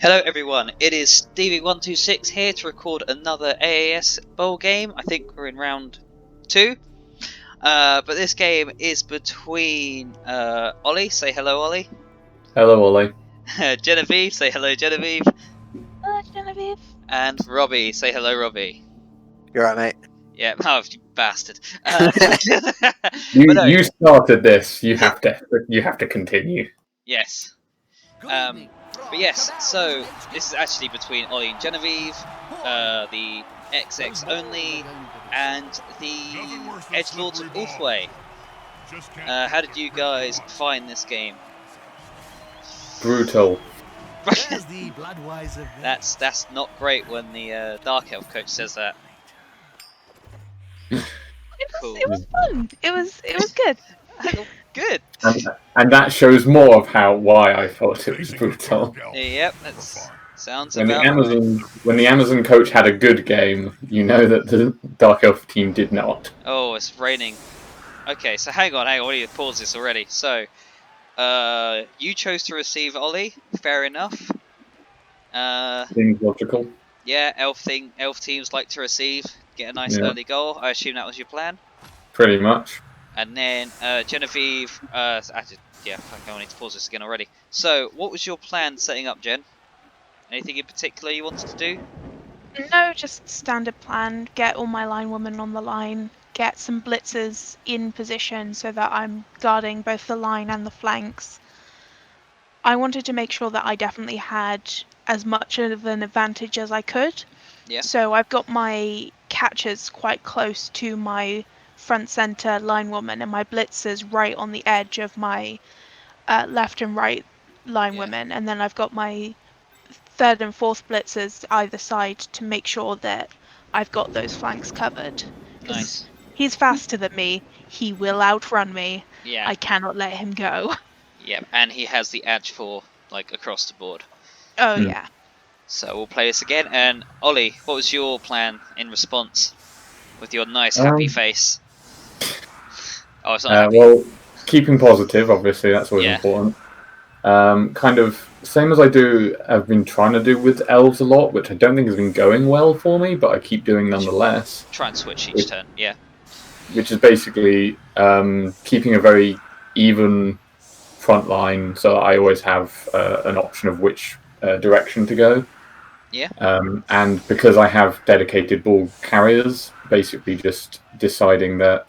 Hello everyone, it is Stevie126 here to record another AAS Bowl game. I think we're in round 2. But this game is between Olly, say hello Olly. Hello Olly. Genevieve, say hello Genevieve. Hello Genevieve. And Robbie, say hello Robbie. You're right, mate. Yeah, oh, you bastard. You started this, you have to continue. Yes. But yes, so this is actually between Olly and Genevieve, the XX only, and the Edgelords of Ulthwe. How did you guys find this game? Brutal. That's not great when the Dark Elf coach says that. It was fun. It was good. Good. And that shows more of why I thought it was brutal. Yep, that sounds when about when the Amazon coach had a good game, you know that the Dark Elf team did not. Oh, it's raining. Okay, so hang on, I need to pause this already. So, you chose to receive Olly, fair enough. Seems logical. Yeah, elf teams like to receive, get a nice early goal. I assume that was your plan. Pretty much. And then Genevieve, I need to pause this again already. So, what was your plan setting up, Jen? Anything in particular you wanted to do? No, just standard plan. Get all my line women on the line. Get some blitzers in position so that I'm guarding both the line and the flanks. I wanted to make sure that I definitely had as much of an advantage as I could. Yeah. So I've got my catchers quite close to my front center line woman and my blitzers right on the edge of my left and right line women, and then I've got my third and fourth blitzers either side to make sure that I've got those flanks covered. Nice. He's faster than me. He will outrun me. Yeah. I cannot let him go. Yep, and he has the edge for across the board. Oh yeah. So we'll play this again. And Olly, what was your plan in response with your nice happy face? Oh, it's not happy. Well, keeping positive, obviously, that's always important. Kind of same as I've been trying to do with elves a lot, which I don't think has been going well for me, but I keep doing nonetheless. Try and switch each turn, yeah. Which is basically keeping a very even front line, so I always have an option of which direction to go. Yeah. And because I have dedicated ball carriers, basically just deciding that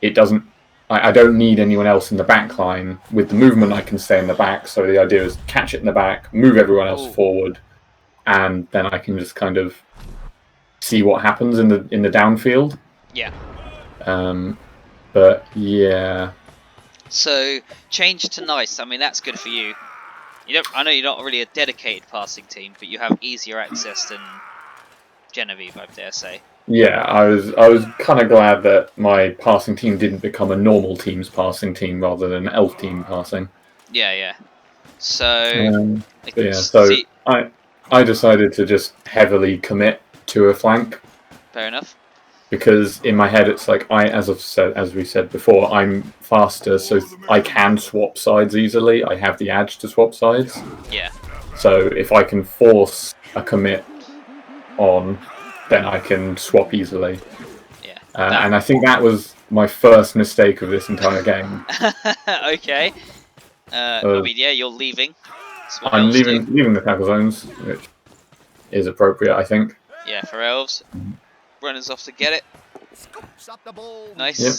it doesn't. I don't need anyone else in the back line. With the movement, I can stay in the back. So the idea is catch it in the back, move everyone else forward, and then I can just kind of see what happens in the downfield. Yeah. But yeah. So change to nice. I mean, that's good for you. I know you're not really a dedicated passing team, but you have easier access than Genevieve, I dare say. Yeah, I was kind of glad that my passing team didn't become a normal team's passing team rather than an elf team passing. Yeah. So I decided to just heavily commit to a flank. Fair enough. Because in my head it's like as we said before, I'm faster, so I can swap sides easily. I have the edge to swap sides. Yeah. So if I can force a commit on, then I can swap easily. Yeah. And I think that was my first mistake of this entire game. Okay. I mean, yeah, you're leaving. I'm leaving the tackle zones, which is appropriate, I think. Yeah, for elves. Runners off to get it. Nice. Yep.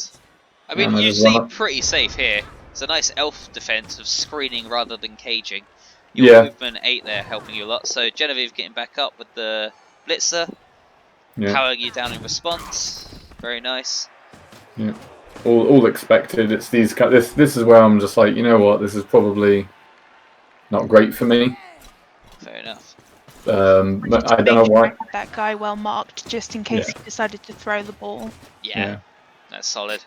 I mean, you seem pretty safe here. It's a nice elf defense of screening rather than caging. Your movement 8 there helping you a lot. So Genevieve getting back up with the blitzer. Powering you down in response. Very nice. Yeah. All expected. It's these. This is where I'm just like, you know what? This is probably not great for me. Fair enough. But I don't know why. That guy well marked, just in case he decided to throw the ball. Yeah. That's solid.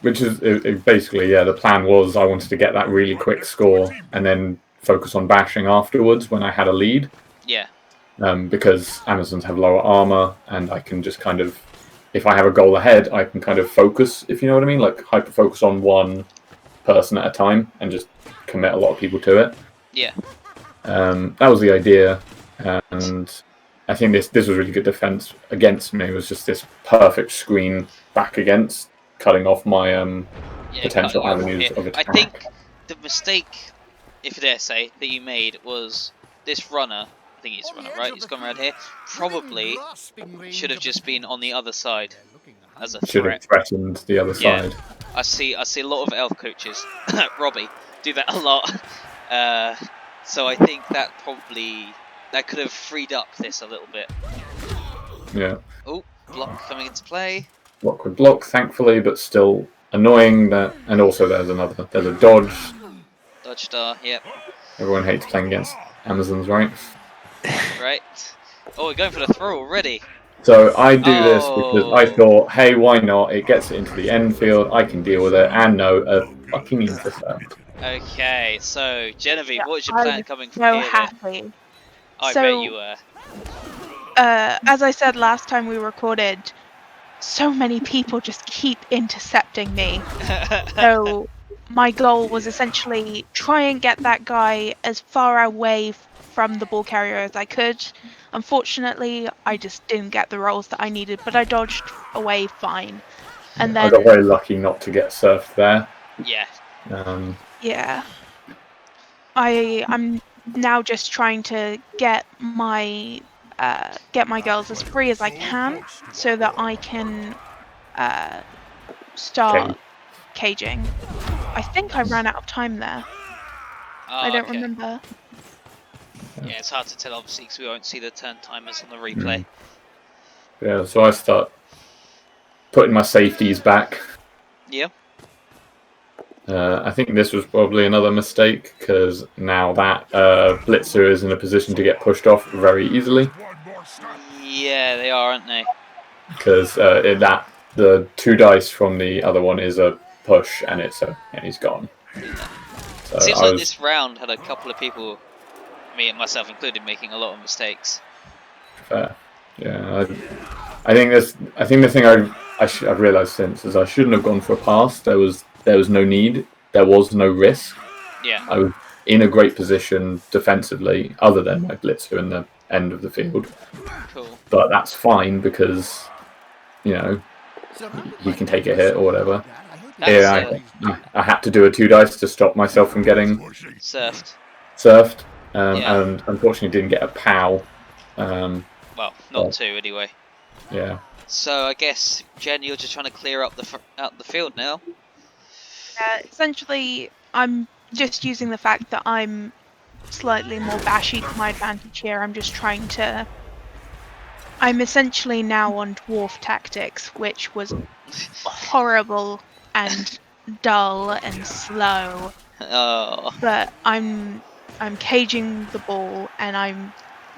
Which is basically the plan was I wanted to get that really quick score and then focus on bashing afterwards when I had a lead. Yeah. Because Amazons have lower armor, and I can just kind of, if I have a goal ahead, I can kind of focus, if you know what I mean, like hyper focus on one person at a time and just commit a lot of people to it. Yeah. That was the idea, and I think this was really good defense against me. It was just this perfect screen back against, cutting off my potential avenues of attack. I think the mistake, if you dare say, that you made was this runner. I think it's runner, right? He's gone around here. Probably should have just been on the other side as a threat. Should have threatened the other side. I see a lot of elf coaches, Robbie, do that a lot. So I think that could have freed up this a little bit. Yeah. Oh, block coming into play. Block with block, thankfully, but still annoying. That, and also there's a dodge. Dodge star, yep. Everyone hates playing against Amazons, right? Right. Oh, we're going for the throw already. So I do this because I thought, hey, why not? It gets it into the end field. I can deal with it. And no, a fucking intercept. Okay, so Genevieve, what's your plan coming from so here? happy. I bet you were. As I said last time we recorded, so many people just keep intercepting me. So my goal was essentially try and get that guy as far away from the ball carrier as I could. Unfortunately, I just didn't get the rolls that I needed, but I dodged away fine. And then I got very lucky not to get surfed there. Yeah. Yeah. I'm now just trying to get my girls as free as I can, so that I can start caging. I think I ran out of time there. I don't remember. Yeah, it's hard to tell obviously because we won't see the turn timers on the replay. Yeah, so I start putting my safeties back. Yeah. I think this was probably another mistake because now that blitzer is in a position to get pushed off very easily. Yeah, they are, aren't they? Because the 2 dice from the other one is a push, and he's gone. So Seems like this round had a couple of people, me and myself included, making a lot of mistakes. Fair. Yeah, I think the thing I've realised since is I shouldn't have gone for a pass. There was no need. There was no risk. Yeah. I was in a great position defensively, other than my blitzer in the end of the field. Cool. But that's fine because, you know, he can take a hit or whatever. I had to do a 2 dice to stop myself from getting surfed. And unfortunately didn't get a POW. Well, not 2 anyway. Yeah. So I guess Jen, you're just trying to clear up the field now. Essentially, I'm just using the fact that I'm slightly more bashy to my advantage here. I'm essentially now on dwarf tactics, which was horrible and dull and slow. Oh. But I'm caging the ball, and I'm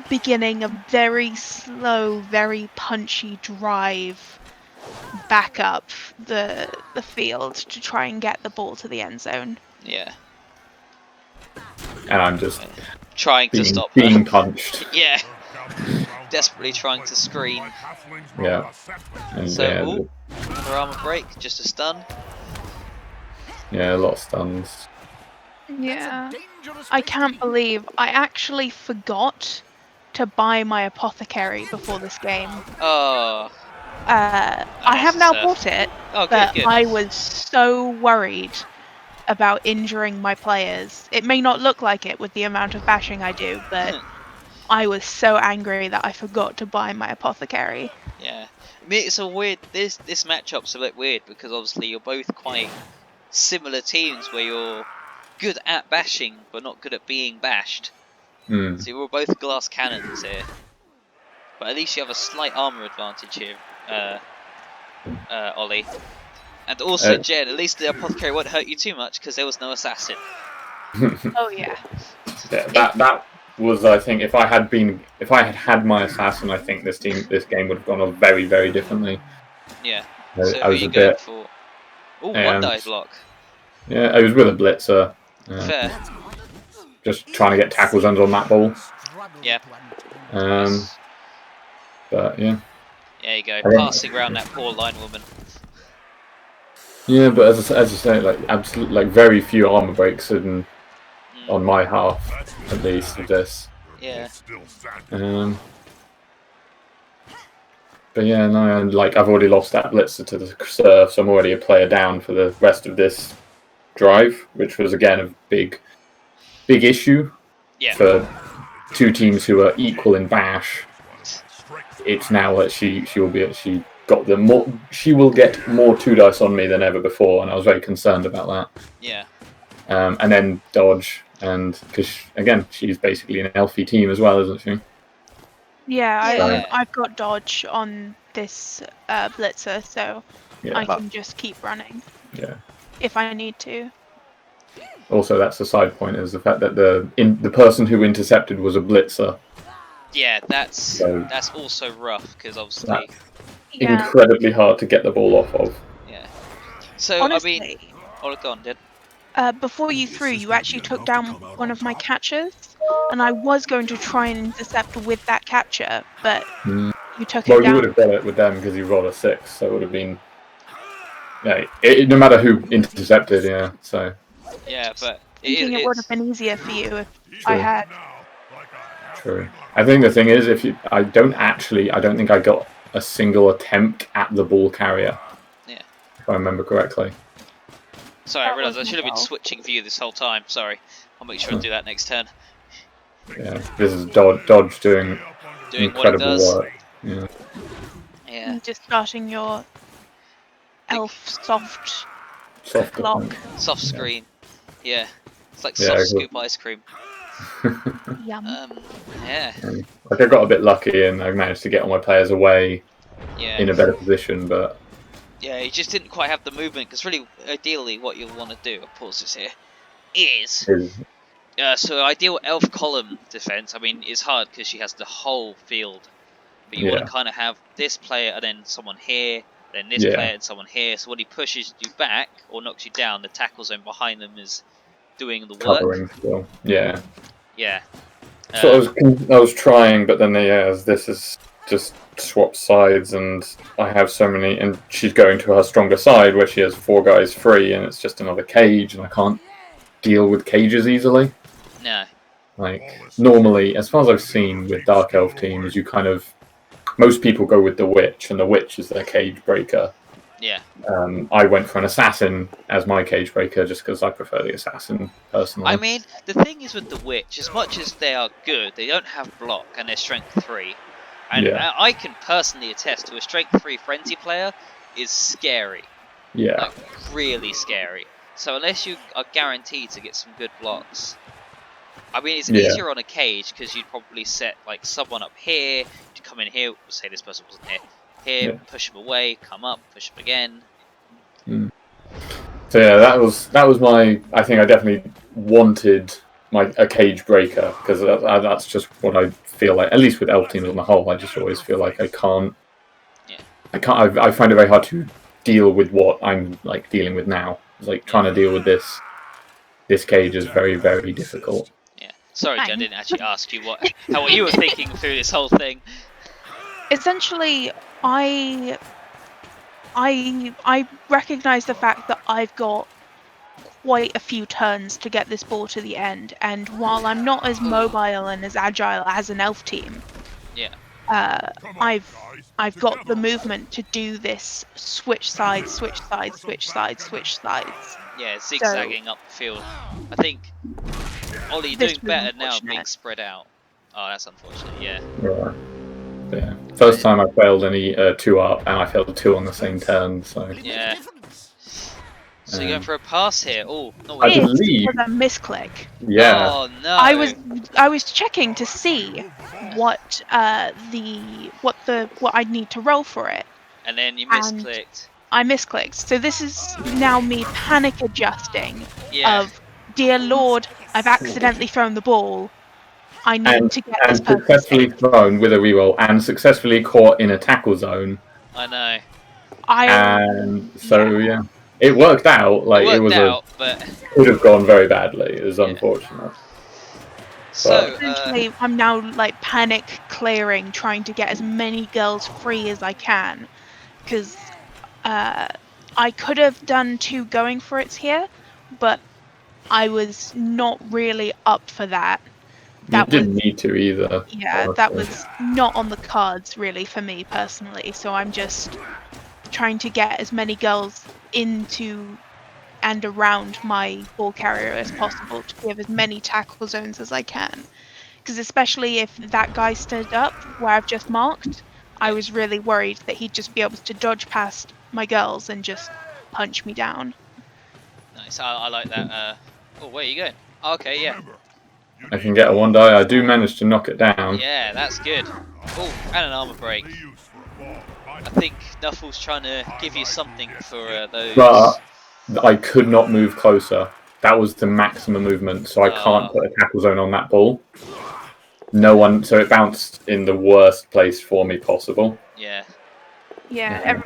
beginning a very slow, very punchy drive back up the field to try and get the ball to the end zone. Yeah. And I'm just trying to stop being punched. Yeah. Desperately trying to screen. Yeah. And so, another armor break, just a stun. Yeah, a lot of stuns. Yeah. I can't believe I actually forgot to buy my apothecary before this game. Oh. I have now bought it, but I was so worried about injuring my players. It may not look like it with the amount of bashing I do, but I was so angry that I forgot to buy my apothecary. Yeah. I mean, it's a weird, this matchup's a bit weird because obviously you're both quite similar teams where you're good at bashing but not good at being bashed. So you're both glass cannons here. But at least you have a slight armor advantage here, Ollie. And also, Jen, at least the apothecary won't hurt you too much because there was no assassin. Oh yeah. That was, I think, if I had my assassin, I think this game would have gone on very, very differently. Yeah. So who are you going for? Oh, 1 die block. Yeah, I was with a blitzer. Fair. Just trying to get tackles under on that ball. Yeah. But yeah. There you go, passing around that poor line woman. Yeah, but as you say, like absolutely, like very few armor breaks, and on my half, at least, of this. Yeah. But yeah, no, and like I've already lost that blitzer to the serve, so I'm already a player down for the rest of this drive, which was again a big issue for two teams who are equal in bash. It's now that she will get more 2 dice on me than ever before, and I was very concerned about that. Yeah. And then dodge, and because again she's basically an elfie team as well, isn't she? Yeah, I've got dodge on this blitzer, so I can just keep running. Yeah. If I need to. Also, that's the side point, is the fact that the person who intercepted was a blitzer. Yeah, that's also rough because obviously incredibly hard to get the ball off of. Yeah. So honestly, I mean, go on, Did. Before you threw, you actually took down one of my catchers, and I was going to try and intercept with that catcher, but you took it down. Well, you would have got it with them because you rolled a 6, so it would have been. Yeah, no matter who intercepted, yeah. So. Yeah, but it would have been easier for you if I had. True. I think the thing is, I don't think I got a single attempt at the ball carrier. Yeah. If I remember correctly. Sorry, I realised I should have been switching view this whole time. Sorry, I'll make sure I do that next turn. Yeah, this is Dodge doing incredible work. Yeah. Yeah. Just starting your elf soft lock. Soft screen. Yeah. It's like soft scoop ice cream. Yum. Yeah. Like I got a bit lucky and I managed to get all my players away in a better position, but yeah, you just didn't quite have the movement because really, ideally, what you'll want to do, I'll pause this here, is so ideal elf column defense. I mean, it's hard because she has the whole field, but you want to kind of have this player and then someone here, then this player and someone here. So when he pushes you back or knocks you down, the tackle zone behind them is doing the work. Covering still. Yeah. Yeah. So I was trying, but then this is just swap sides, and I have so many, and she's going to her stronger side where she has 4 guys free, and it's just another cage, and I can't deal with cages easily. No. Like normally, as far as I've seen with Dark Elf teams, most people go with the Witch, and the Witch is their cage breaker. Yeah. I went for an assassin as my cage breaker just because I prefer the assassin personally. I mean, the thing is with the Witch, as much as they are good, they don't have block and they're strength 3. And I can personally attest to a strength 3 frenzy player is scary. Yeah. Like, really scary. So unless you are guaranteed to get some good blocks, I mean, it's easier on a cage because you'd probably set like someone up here to come in here. Say this person wasn't here, push him away, come up, push him again. So yeah, that was my. I think I definitely wanted a cage breaker because that's just what I feel like. At least with elf teams on the whole, I just always feel like I can't. I find it very hard to deal with what I'm like dealing with now. It's like trying to deal with this cage is very, very difficult. Yeah. Sorry, Jen, I didn't actually ask you what you were thinking through this whole thing. Essentially, I recognise the fact that I've got quite a few turns to get this ball to the end, and while I'm not as mobile and as agile as an elf team, I've got the movement to do this switch sides, switch sides, switch sides, switch sides. Yeah, zigzagging up the field. I think Ollie, you're doing better now being spread out. Oh, that's unfortunate. Yeah. Yeah. First time I failed any 2 up, and I failed 2 on the same turn. So yeah. So you're going for a pass here? Oh, not I believe it was a misclick. Yeah. Oh no. I was checking to see what I need to roll for it. And then you misclicked. I misclicked. So this is now me panic adjusting of, dear Lord, I've accidentally thrown the ball. I need to get this person successfully thrown with a reroll and successfully caught in a tackle zone. I know. And so it worked out. Like but could have gone very badly. It was unfortunate. So essentially, I'm now like panic clearing, trying to get as many girls free as I can, because I could have done 2 going for it here, but I was not really up for that. You didn't need to either. Yeah, that was not on the cards really for me personally. So I'm just trying to get as many girls into and around my ball carrier as possible to give as many tackle zones as I can. Because especially if that guy stood up where I've just marked, I was really worried that he'd just be able to dodge past my girls and just punch me down. Nice. I like that. Oh, where are you going? Oh, okay, yeah. I can get a 1 die. I do manage to knock it down. Yeah, that's good. Oh, and an armor break. I think Nuffle's trying to give you something for those. But I could not move closer. That was the maximum movement, so I can't put a tackle zone on that ball. No one, so it bounced in the worst place for me possible. Yeah. Yeah.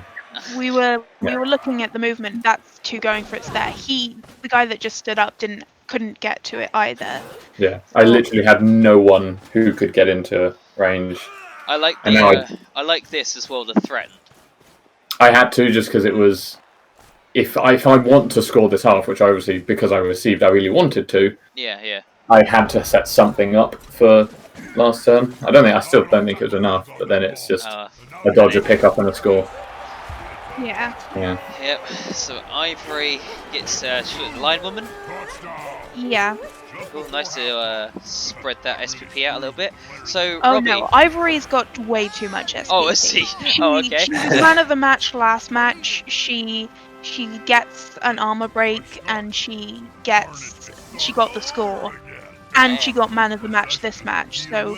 We were looking at the movement. That's 2 going for it's there. The guy that just stood up couldn't get to it either. Yeah, I literally had no one who could get into range. I like I like this as well. The threaten. I had to just because it was. If I want to score this half, which obviously because I received, I really wanted to. Yeah. I had to set something up for last turn. I still don't think it was enough, but then it's just a dodge, a pick up, and a score. Yeah. Yep. So Ivory gets line woman. Yeah. Oh, nice to spread that SPP out a little bit. So Oh Robbie. no, Ivory's got way too much SPP. Oh, is he? Oh, okay. She was man of the match last match. She gets an armor break and she got the score, and she got man of the match this match. So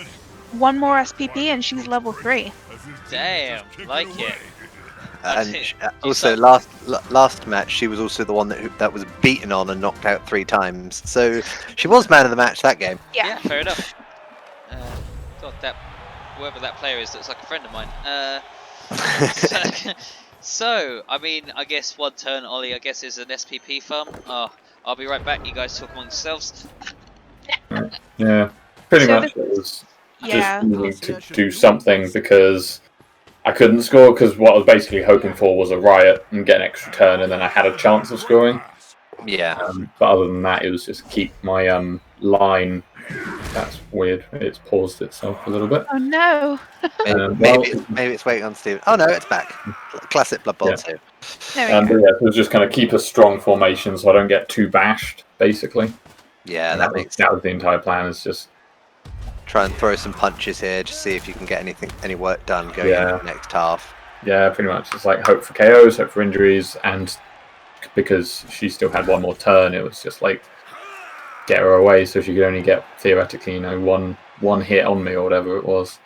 1 more SPP and she's level 3. Damn, like it. And also last match she was also the one that was beaten on and knocked out 3 times. So she was man of the match that game. Yeah, fair enough. God, whoever that player is looks like a friend of mine. So I mean, I guess 1 turn, Ollie. I guess is an SPP farm. I'll be right back. You guys talk among yourselves. Yeah, pretty much. It was just needing to do something because I couldn't score because what I was basically hoping for was a riot and get an extra turn, and then I had a chance of scoring. Yeah. But other than that, it was just keep my line. That's weird. It's paused itself a little bit. Oh no. Maybe it's waiting on Steven. Oh no, it's back. Classic Blood Bowl 2. There we go. It was just kind of keep a strong formation so I don't get too bashed, basically. Yeah, that was the entire plan. Is just try and throw some punches here, just see if you can get any work done going into the next half. Yeah, pretty much. It's like hope for KOs, hope for injuries, and because she still had 1 more turn, it was just like get her away so she could only get theoretically, one hit on me or whatever it was.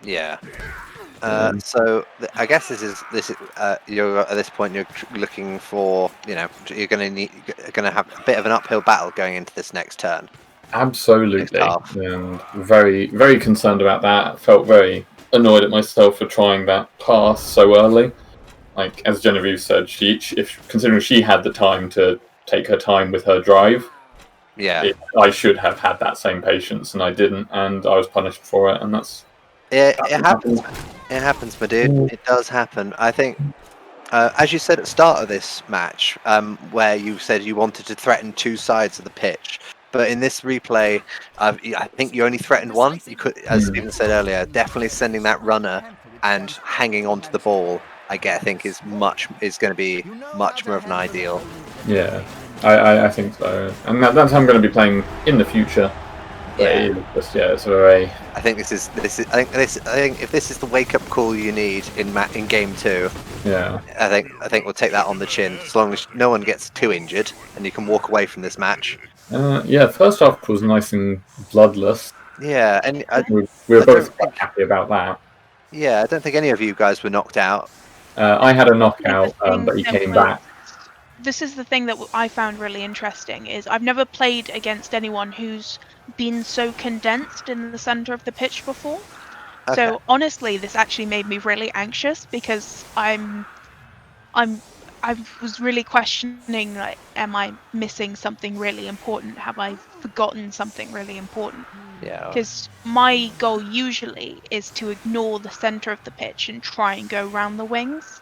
Yeah. So I guess this is you're at this point you're looking for you're going to have a bit of an uphill battle going into this next turn. Absolutely, and very very concerned about that. I felt very annoyed at myself for trying that pass so early. Like as Genevieve said, considering she had the time to take her time with her drive, I should have had that same patience, and I didn't, and I was punished for it, and that's. It happens. It happens, my dude. It does happen. I think, as you said at the start of this match, where you said you wanted to threaten 2 sides of the pitch, but in this replay, I think you only threatened 1. You could, as Stephen said earlier, definitely sending that runner and hanging onto the ball. I think is going to be much more of an ideal. Yeah, I think so, and that's how I'm going to be playing in the future. Yeah, it's very. I think this is. I think if this is the wake up call you need in game 2. Yeah. I think we'll take that on the chin as long as no one gets too injured and you can walk away from this match. First half was nice and bloodless. Yeah, and we were both quite happy about that. Yeah, I don't think any of you guys were knocked out. I had a knockout, but he came back. This is the thing that I found really interesting, is I've never played against anyone who's been so condensed in the center of the pitch before. Okay. So honestly, this actually made me really anxious because I was really questioning, like, am I missing something really important? Have I forgotten something really important? Yeah. Because my goal usually is to ignore the center of the pitch and try and go around the wings.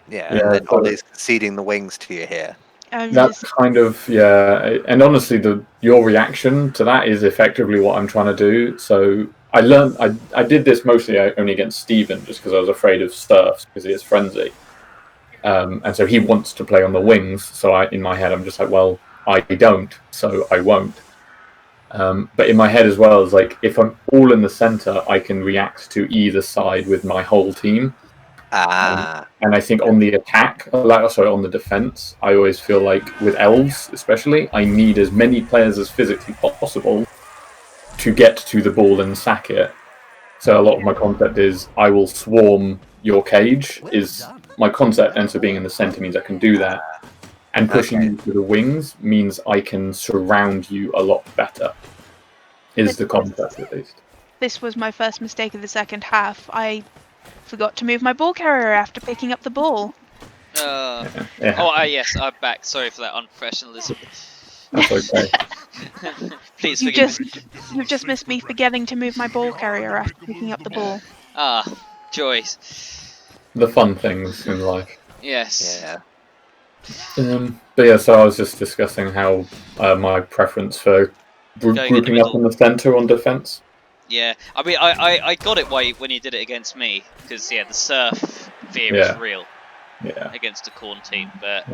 Yeah, and then Olly's conceding the wings to you here. That's kind of, yeah, and honestly, your reaction to that is effectively what I'm trying to do. So I learned, I did this mostly only against Steven, just because I was afraid of Sturfs, because he is frenzy. And so he wants to play on the wings, so in my head I'm just like, well, I don't, so I won't. But in my head as well, is like, if I'm all in the centre, I can react to either side with my whole team. And I think on the attack, sorry, on the defense, I always feel like with elves, especially, I need as many players as physically possible to get to the ball and sack it. So a lot of my concept is I will swarm your cage. Is my concept, and so being in the center means I can do that, and pushing you to the wings means I can surround you a lot better. Is the concept at least? This was my first mistake of the second half. I forgot to move my ball carrier after picking up the ball. Yes, I'm back. Sorry for that unprofessionalism. That's okay. Please forgive me. You've just missed me forgetting to move my ball carrier after picking up the ball. Ah, joys. The fun things in life. Yes. Yeah. But yeah, so I was just discussing how my preference for grouping up in the centre on defence. Yeah, I mean, I got it when you did it against me, because the surf fear is real. Yeah. Against a corn team, but.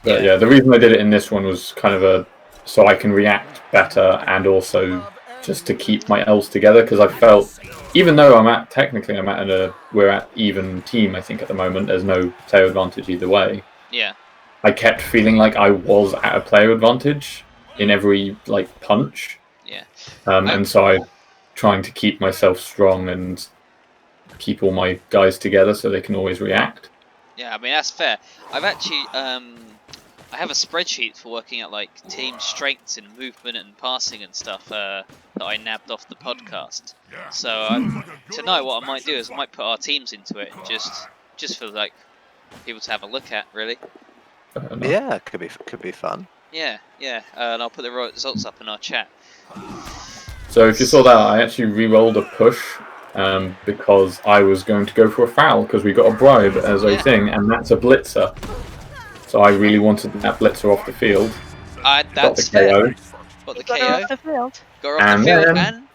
But yeah, the reason I did it in this one was kind of so I can react better, and also just to keep my elves together, because I felt, even though we're at even team, I think at the moment, there's no player advantage either way. Yeah. I kept feeling like I was at a player advantage in every punch. Yeah. And so I'm trying to keep myself strong and keep all my guys together so they can always react. Yeah, I mean that's fair. I've actually I have a spreadsheet for working out team strengths in movement and passing and stuff that I nabbed off the podcast. So tonight what I might do is I might put our teams into it, just for people to have a look at, really. Yeah, could be fun. Yeah, and I'll put the results up in our chat. So if you saw that, I actually re-rolled a push because I was going to go for a foul because we got a bribe as a thing, and that's a blitzer. So I really wanted that blitzer off the field. That's fair. Got the KO. Got her off the field. Got her off the field, and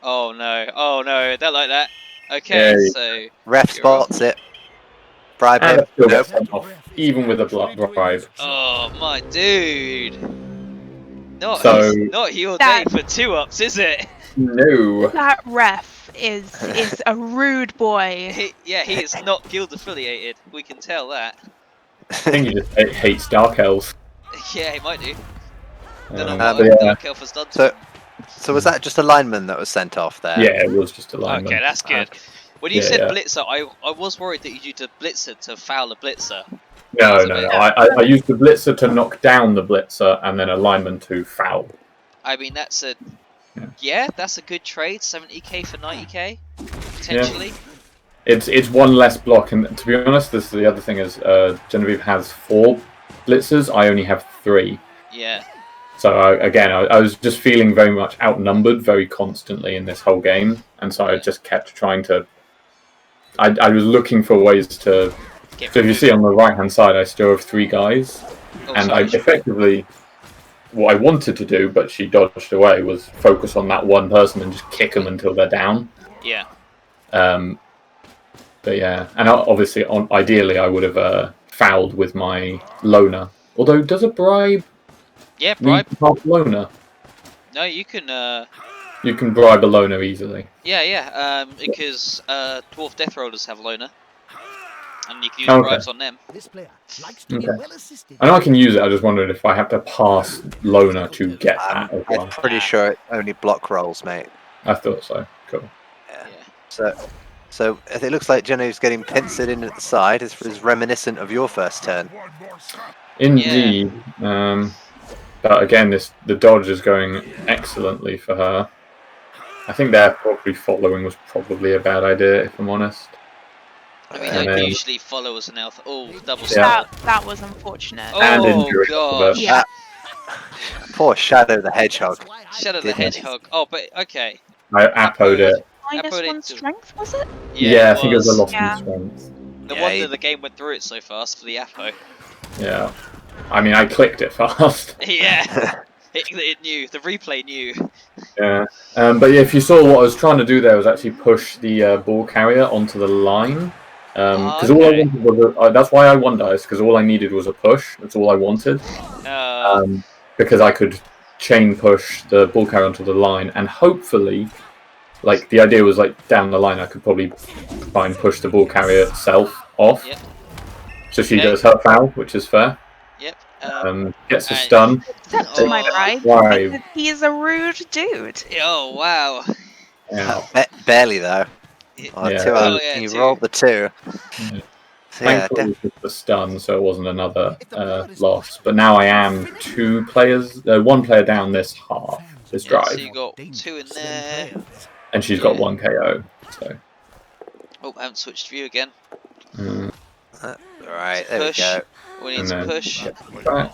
oh no, don't like that. Okay, so ref spots it. Bribe him. Off, even with a bribe. Oh my dude. Not your day for 2-ups, is it? No. That ref is a rude boy. He is not guild affiliated. We can tell that. I think he just hates Dark Elves. Yeah, he might do. Don't know what Dark Elf has done to him. So was that just a lineman that was sent off there? Yeah, it was just a lineman. Okay, that's good. When you said blitzer, I was worried that you used a blitzer to foul a blitzer. No. I used the blitzer to knock down the blitzer, and then a lineman to foul. I mean, that's a good trade. 70k for 90k, potentially. Yeah. It's one less block, and to be honest, this is the other thing is Genevieve has 4 blitzers. I only have 3. Yeah. So I was just feeling very much outnumbered very constantly in this whole game, and so I just kept trying to. I was looking for ways to. So if you see on the right hand side, I still have 3 guys, and I effectively, what I wanted to do, but she dodged away, was focus on that one person and just kick them until they're down. Yeah. But yeah, and obviously, ideally, I would have fouled with my loner. Although, does a bribe? Yeah, bribe. Half loner. No, you can. You can bribe a loner easily. Yeah. Because dwarf death rollers have loner, and you can use bribes on them. I know I can use it. I just wondered if I have to pass loner to get that as well. I'm pretty sure it only block rolls, mate. I thought so. Cool. Yeah. So it looks like Jenny's getting pincered in at the side. Is reminiscent of your first turn. Indeed. But again, the dodge is going excellently for her. I think their probably following was probably a bad idea, if I'm honest. I mean, I can usually follow as an elf. Oh, double step. That was unfortunate. Oh, God. Yeah. Poor Shadow the Hedgehog. Shadow the Hedgehog. Oh, but okay. I appoed it. -1 strength, was it? Yeah, I think it was a loss in strength. No wonder the game went through it so fast for the Apo. Yeah. I mean, I clicked it fast. Yeah, it knew. The replay knew. Yeah. But yeah, if you saw what I was trying to do there was actually push the ball carrier onto the line. Because all I Okay. wanted was that's why I won dice, because all I needed was a push. That's all I wanted. Because I could chain push the ball carrier onto the line, and hopefully, like the idea was like down the line, I could probably try and push the ball carrier itself off. Yep. So she does her foul, which is fair. Yep. Gets a stun. Except my bribe, Right. because he is a rude dude. Oh wow. Yeah. Barely though. Oh, Yeah. 2 out. Oh, yeah, You 2. rolled the 2. Yeah. So, yeah, Thankfully, it was just a stun, so it wasn't another loss. But now I am 1 player down this half, this Yeah, drive. so you got 2 in there. And she's got 1 KO. So. Oh, I haven't switched view again. Alright, there we go. We need to push. Back.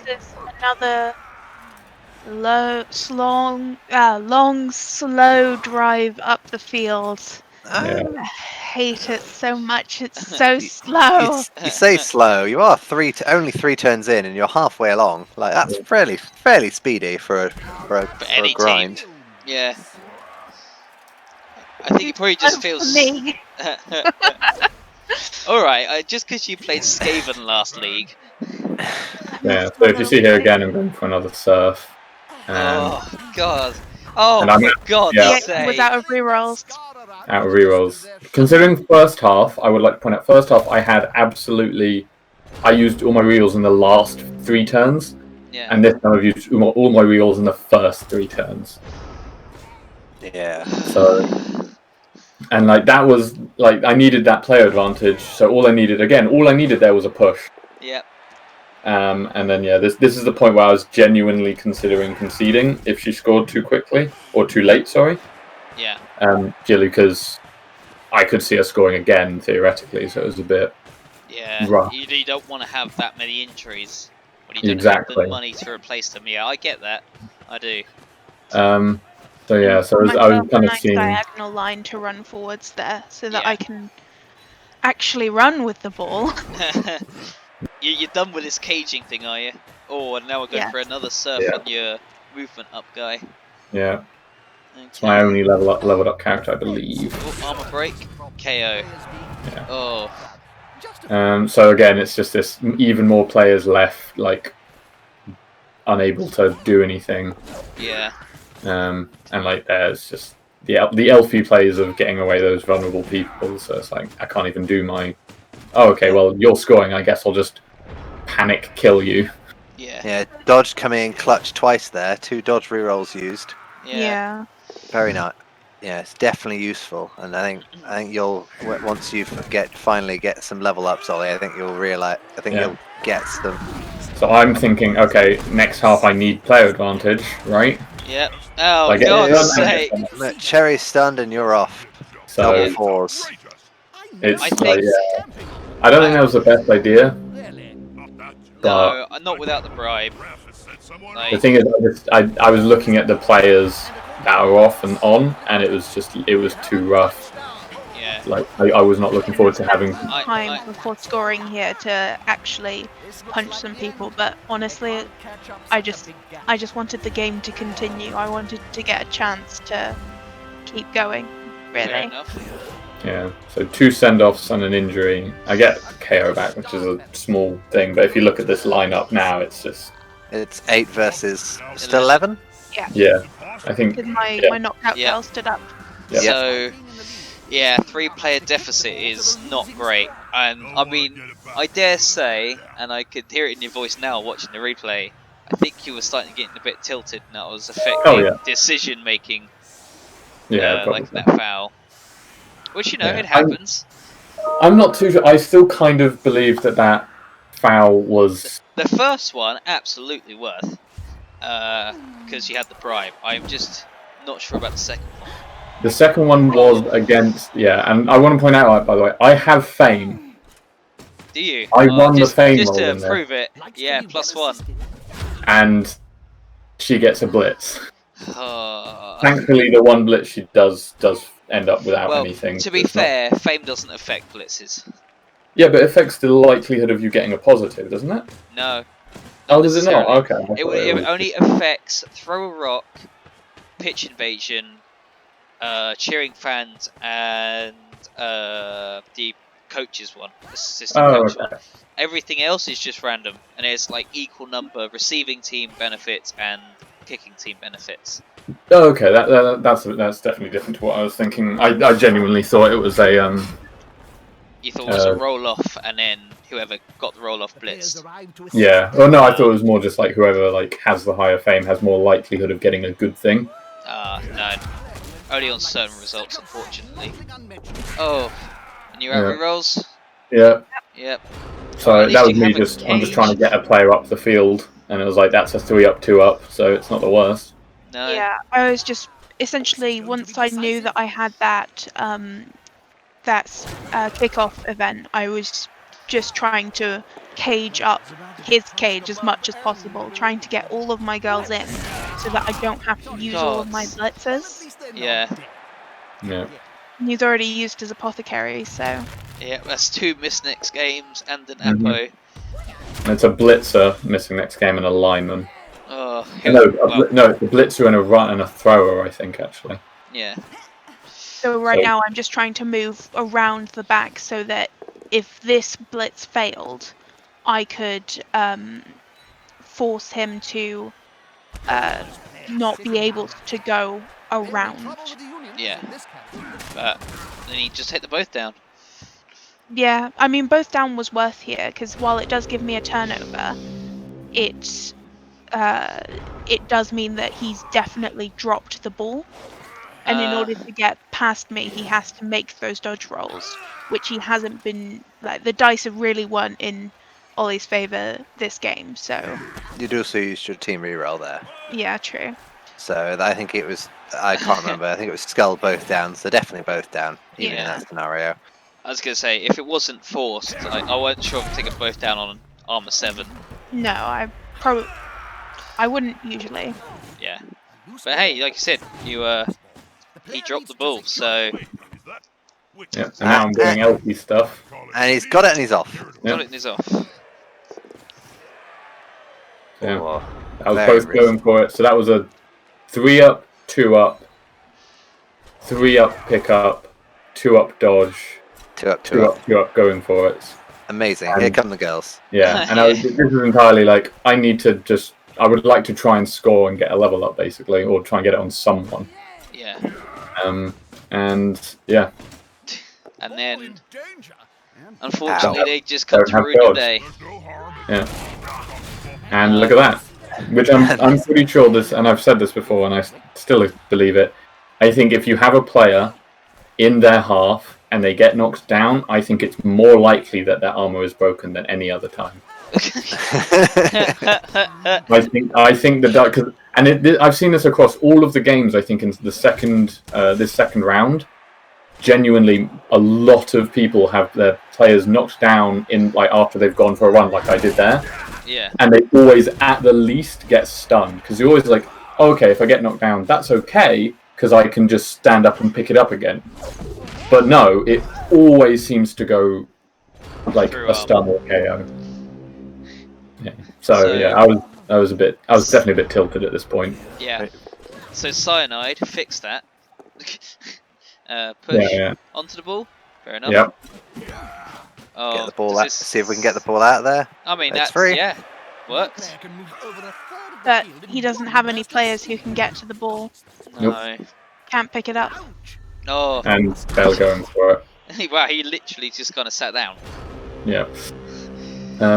This is another long, slow drive up the field. Yeah. I hate it so much. It's so slow. You say slow. You are only 3 turns in, and you're halfway along. Like that's fairly speedy for a grind. Team. Yeah. I think it probably just feels. Me. All right, just because you played Skaven last league. Yeah. So if you see here again, I'm going for another surf. Oh god. Oh and I'm, god. yeah. Without a rerolls. Out of rerolls. Considering first half, I would like to point out first half I had I used all my rerolls in the last 3 turns. Yeah. And this time I've used all my rerolls in the first 3 turns. Yeah. So, and like that was like I needed that player advantage. So all I needed there was a push. Yeah. And then yeah, this is the point where I was genuinely considering conceding if she scored too quickly or too late. Sorry. Yeah. Purely because I could see her scoring again theoretically, so it was a bit. Yeah. rough. You don't want to have that many injuries when you don't have the money to replace them. Yeah, I get that. I do. So yeah, so I was kind of seeing diagonal line to run forwards there, so that I can actually run with the ball. You're done with this caging thing, are you? Oh, and now we're going for another surf on your movement up guy. Yeah. Okay. It's my only leveled up character, I believe. Oh, armor break, KO. Yeah. Oh. So again, it's just this even more players left, like unable to do anything. Yeah. And like there's just the Elfie plays of getting away those vulnerable people. So it's like I can't even do my. Oh, okay. Well, you're scoring. I guess I'll just panic kill you. Yeah. Yeah. Dodge coming in clutch twice there. 2 dodge rerolls used. Yeah. Very nice. Yeah, it's definitely useful, and I think you'll once you finally get some level ups, Ollie. I think you'll realize. I think you'll get them. So I'm thinking, okay, next half I need player advantage, right? Yep. Oh, God's sake. Cherry's stunned and you're off. So double 4s. It's I think, I don't think that was the best idea. No, not without the bribe. Like, the thing is, I was looking at the players that are off and on, and it was too rough. Yeah. Like I was not looking forward to having time before scoring here to actually punch some people, but honestly, I just wanted the game to continue. I wanted to get a chance to keep going. Really. Fair enough. Yeah, so 2 send-offs and an injury. I get KO back, which is a small thing, but if you look at this lineup now, it's just... It's 8 versus... Still 11? Yeah. Yeah, I think... Because my knockout girl stood up. Yep. So, yeah, 3-player deficit is not great. And, I mean, I dare say, and I could hear it in your voice now watching the replay, I think you were starting to get a bit tilted, and that was affecting decision-making. Yeah, like that foul. Which, you know, it happens. I'm not too sure. I still kind of believe that foul was... The first one, absolutely worth. Because you had the bribe. I'm just not sure about the second one. The second one was against... Yeah, and I want to point out, by the way, I have fame. Do you? I won the fame just roll to prove it. Yeah, +1. And she gets a blitz. Oh. Thankfully, the one blitz she does end up without anything. To be fair, fame doesn't affect blitzes. Yeah, but it affects the likelihood of you getting a positive, doesn't it? No. Oh, does it not? necessarily. Okay. It only affects throw a rock, pitch invasion, cheering fans, and the coaches one, the assistant coach one. Everything else is just random, and it's like equal number receiving team benefits and kicking team benefits. Oh, okay. That's definitely different to what I was thinking. I genuinely thought it was a You thought it was a roll off, and then whoever got the roll off blitzed. Yeah. Well, no, I thought it was more just like whoever like has the higher fame has more likelihood of getting a good thing. No. Only on certain results, unfortunately. Oh, and you're out rerolls? Yeah. Yep. So that was me I'm just trying to get a player up the field, and it was like, that's a 3-up, 2-up, so it's not the worst. No. Yeah, I was just, essentially, once I knew that I had that, kickoff event, I was just trying to cage up his cage as much as possible, trying to get all of my girls in, so that I don't have to use all of my blitzers. Yeah. Yeah. He's already used his apothecary, so... Yeah, that's 2 miss next games and an Apo. And it's a blitzer missing next game and a lineman. Oh, no, it's a blitzer and a run and a thrower, I think, actually. Yeah. So right now I'm just trying to move around the back so that if this blitz failed, I could force him to not be able to go around. Yeah. But then he just hit the both down. Yeah, I mean, both down was worth here, because while it does give me a turnover, it does mean that he's definitely dropped the ball. And in order to get past me, he has to make those dodge rolls, which he hasn't been... Like, the dice have really weren't in Olly's favour this game, so... You'd also used your team reroll there. Yeah, true. So I think it was... I can't remember. I think it was skull both down, so definitely both down, even in that scenario. I was going to say, if it wasn't forced, I wasn't sure if I'd take them both down on armor 7. No, I wouldn't usually. Yeah. But hey, like you said, he dropped the ball, so... Yeah, and now I'm doing LP stuff. And he's got it and he's off. Got it and he's off. Yeah. Oh, I was both going for it, so that was a 3-up, 2-up, 3-up pick-up, 2-up dodge, 2-up, 2-up, 2-up going for it. Amazing. Here come the girls. Yeah, and this is entirely like, I would like to try and score and get a level up, basically, or try and get it on someone. Yeah. And, yeah. And then, unfortunately, they just come to ruin your day. Yeah. And look at that. Which I'm pretty sure this, and I've said this before, and I still believe it. I think if you have a player in their half and they get knocked down, I think it's more likely that their armor is broken than any other time. I think the I've seen this across all of the games. I think in the second this second round, genuinely a lot of people have their players knocked down in like after they've gone for a run, like I did there. Yeah. And they always at the least get stunned because you're always like, oh, okay, if I get knocked down, that's okay because I can just stand up and pick it up again. But no, it always seems to go like a stun or KO. Yeah. So yeah, I was definitely a bit tilted at this point. Yeah. So Cyanide fixed that. Push onto the ball. Fair enough. Yep. Oh, get the ball out. See if we can get the ball out of there. I mean, that's free. Yeah, worked. But he doesn't have any players who can get to the ball. No. Can't pick it up. Oh. And Bell going for it. Wow, he literally just kind of sat down. Yeah.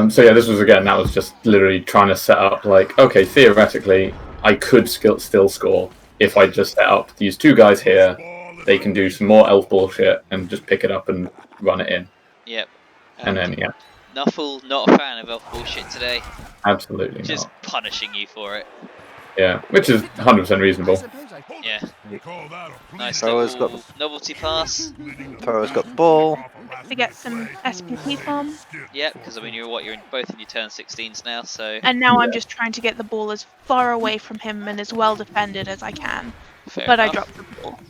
So yeah, this was that was just literally trying to set up like, okay, theoretically, I could still score if I just set up these 2 guys here. They can do some more elf bullshit and just pick it up and run it in. Yep. And then Nuffle, not a fan of elf bullshit today. Absolutely just not. Punishing you for it. Yeah, which is 100% reasonable. Yeah. Nice novelty pass. Thrower's got the ball. To get some SPP farm. Yeah, because I mean you're both in your turn 16s now, so. And now I'm just trying to get the ball as far away from him and as well defended as I can. Fair but enough. I dropped the ball.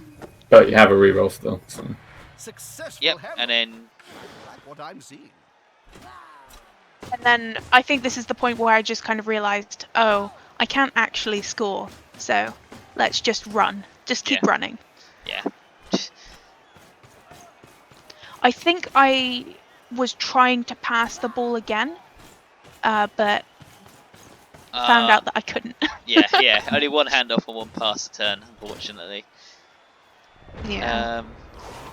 But you have a reroll still. So. Yep, and then what I'm seeing. And then I think this is the point where I just kind of realised, oh, I can't actually score, so let's just run. Just keep running. Yeah. I think I was trying to pass the ball again, but found out that I couldn't. yeah. Only one handoff and one pass a turn, unfortunately. Yeah.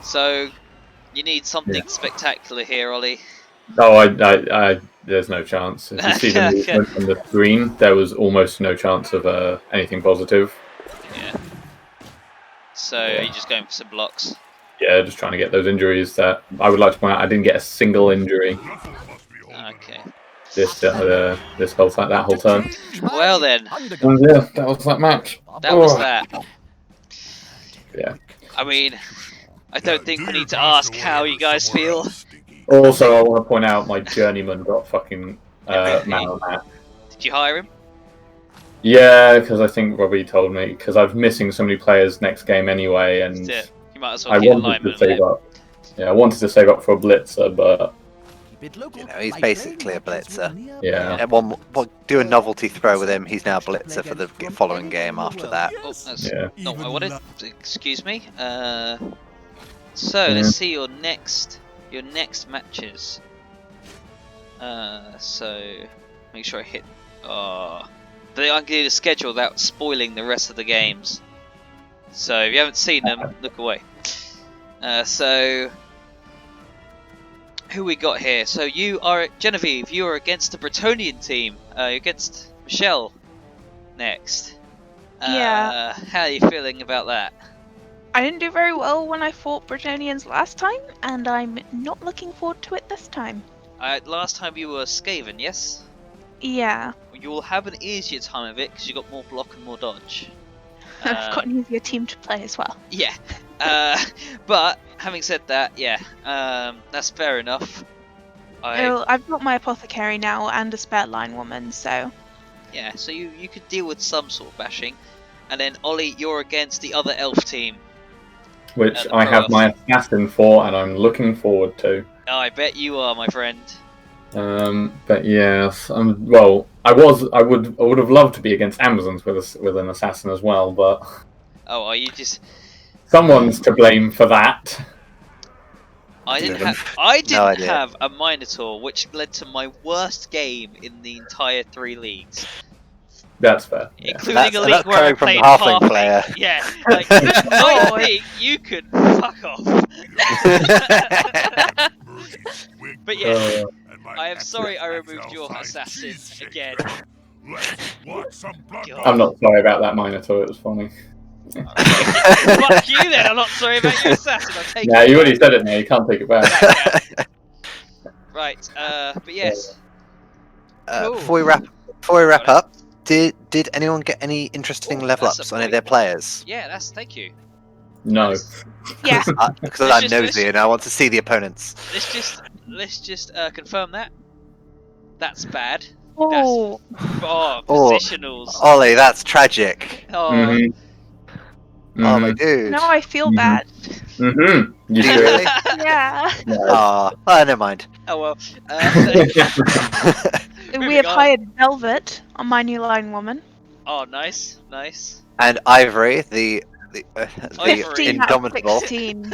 So you need something spectacular here, Ollie. Oh, I there's no chance. If you see the movement on the screen, there was almost no chance of anything positive. Yeah. So are you just going for some blocks? Yeah, just trying to get those injuries. That I would like to point out, I didn't get a single injury. Okay. This whole that whole turn. Well then. And yeah, that was that match. That was that. Yeah. I mean, I don't think we need to ask how you guys feel. Also, I want to point out my journeyman got fucking man on that. Did you hire him? Yeah, because I think Robbie told me, because I'm missing so many players next game anyway, and You might as well I get wanted alignment to save up. Yeah, I wanted to save up for a blitzer, but He's basically a blitzer. yeah. And do a novelty throw with him. He's now blitzer for the following game after that. Oh, that's Yeah. not what I wanted. Excuse me. So let's see your next matches. So make sure I hit. But I can do the schedule without spoiling the rest of the games. So if you haven't seen them, look away. So who we got here? So you are Genevieve. You are against the Bretonian team. You're against Michelle next. Yeah. How are you feeling about that? I didn't do very well when I fought Bretonians last time, and I'm not looking forward to it this time. Last time you were Skaven, yes? Yeah. You will have an easier time of it because you got more block and more dodge. I've got an easier team to play as well. Yeah. But having said that, yeah, that's fair enough. I've got my apothecary now and a spare line woman, so yeah. So you could deal with some sort of bashing, and then Ollie, you're against the other elf team, Which I have my assassin for, and I'm looking forward to. Oh, I bet you are, my friend. But yes, well, I would have loved to be against Amazons with an assassin as well, but Oh, are you just? someone's to blame for that. I didn't have a Minotaur, which led to my worst game in the entire 3 leagues. That's fair. Yeah. Including a league where I from played the halfling halfling. player. Yeah, like, I think you could fuck off. But yeah, I am sorry I removed your assassin again. I'm not sorry about that Minotaur. It was funny. Fuck you then. I'm not sorry about your assassin. I'll take Yeah, it you back. already said it now. You can't take it back. Right. But yes. Cool. Before we wrap up, did anyone get any interesting level that's ups a on any of their point. players? Yeah. Thank you. No. yes. Because I'm nosy and I want to see the opponents. Let's just confirm that. That's bad. Oh, Positionals. Ollie, that's tragic. Oh, Mhm. Oh my dude. now I feel Mhm. bad. Mhm. You Do you should. really? Yeah. No. Never mind. oh well. We Moving have on. hired Velvet on my new line woman. Oh, nice. And Ivory, the Ivory. 15 out of indomitable. 16.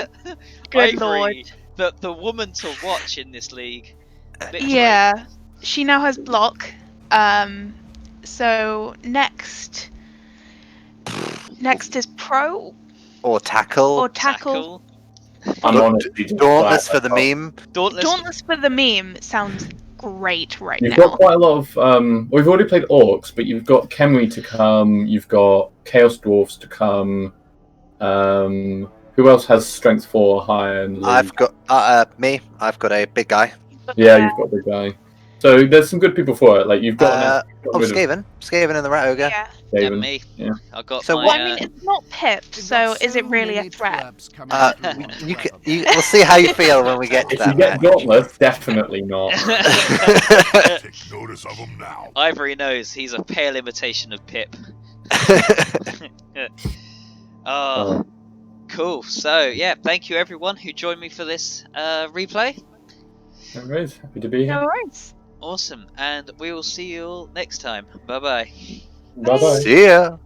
Good Ivory, the woman to watch in this league. Literally. Yeah. She now has block. So next is pro Or tackle. or tackle. I'm honestly just Dauntless glad for the I got- meme. Dauntless for the meme sounds great right You've now. got quite a lot of. We've already played Orcs, but you've got Khemri to come. You've got Chaos Dwarfs to come. Who else has Strength 4 higher? In the league? I've got me. I've got a big guy. Yeah, you've got the guy. So there's some good people for it. Like you've got. Skaven and the Rat Ogre. Yeah. And me. Yeah. I got So my. Well, I mean, it's not pipped, so is it really a threat? We'll see how you feel when we get to If you that get match. Dauntless, definitely not. Take notice of him now. Ivory knows he's a pale imitation of Pip. Oh, cool. So yeah, thank you everyone who joined me for this replay. No worries. Happy to be No here. worries. Awesome, and we will see you all next time. Bye bye. Bye bye. See ya.